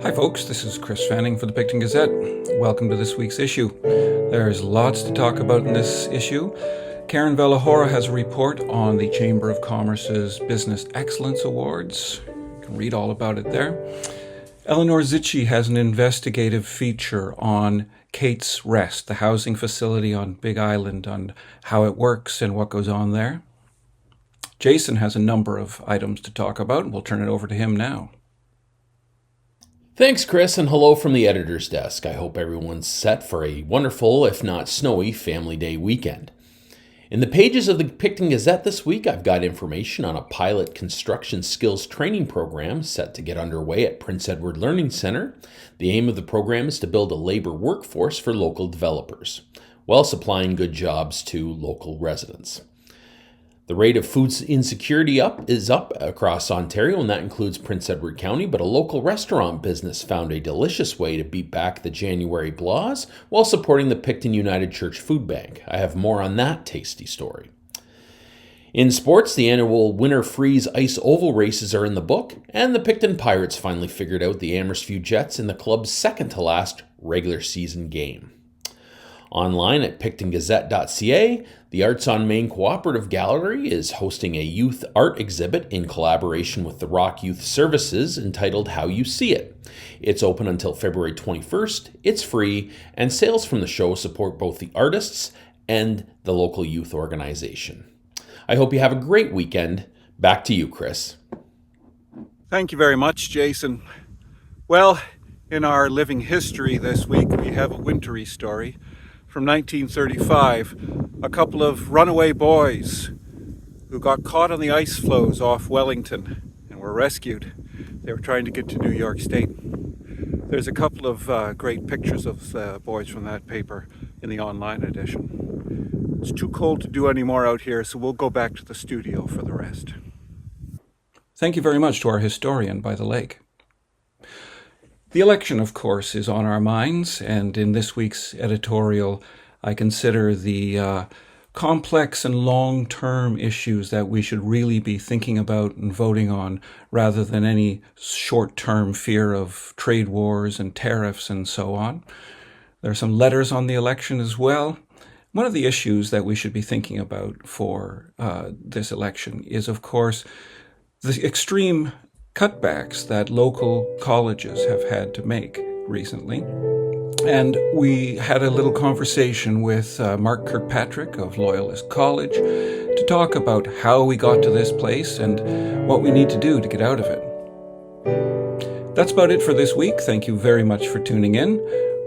Hi folks, this is Chris Fanning for the Picton Gazette. Welcome to this week's issue. There's lots to talk about in this issue. Karen Velahora has a report on the Chamber of Commerce's Business Excellence Awards. You can read all about it there. Eleanor Zitschi has an investigative feature on Kate's Rest, the housing facility on Big Island, on how it works and what goes on there. Jason has a number of items to talk about, and we'll turn it over to him now. Thanks, Chris, and hello from the editor's desk. I hope everyone's set for a wonderful, if not snowy, Family Day weekend. In the pages of the Picton Gazette this week, I've got information on a pilot construction skills training program set to get underway at Prince Edward Learning Center. The aim of the program is to build a labor workforce for local developers, while supplying good jobs to local residents. The rate of food insecurity is up across Ontario, and that includes Prince Edward County, but a local restaurant business found a delicious way to beat back the January blahs while supporting the Picton United Church Food Bank. I have more on that tasty story. In sports, the annual Winter Freeze Ice Oval races are in the book, and the Picton Pirates finally figured out the Amherst Jets in the club's second-to-last regular season game. Online at pictongazette.ca, the Arts on Main Cooperative Gallery is hosting a youth art exhibit in collaboration with the Rock Youth Services entitled How You See It. It's open until February 21st, it's free, and sales from the show support both the artists and the local youth organization. I hope you have a great weekend. Back to you, Chris. Thank you very much, Jason. Well, in our living history this week, we have a wintry story. From 1935, a couple of runaway boys who got caught on the ice floes off Wellington and were rescued. They were trying to get to New York State. There's a couple of great pictures of the boys from that paper in the online edition. It's too cold to do any more out here, so we'll go back to the studio for the rest. Thank you very much to our historian by the lake. The election, of course, is on our minds, and in this week's editorial, I consider the complex and long-term issues that we should really be thinking about and voting on, rather than any short-term fear of trade wars and tariffs and so on. There are some letters on the election as well. One of the issues that we should be thinking about for this election is, of course, the extreme cutbacks that local colleges have had to make recently. And we had a little conversation with Mark Kirkpatrick of Loyalist College to talk about how we got to this place and what we need to do to get out of it. That's about it for this week. Thank you very much for tuning in.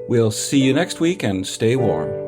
We'll see you next week, and stay warm.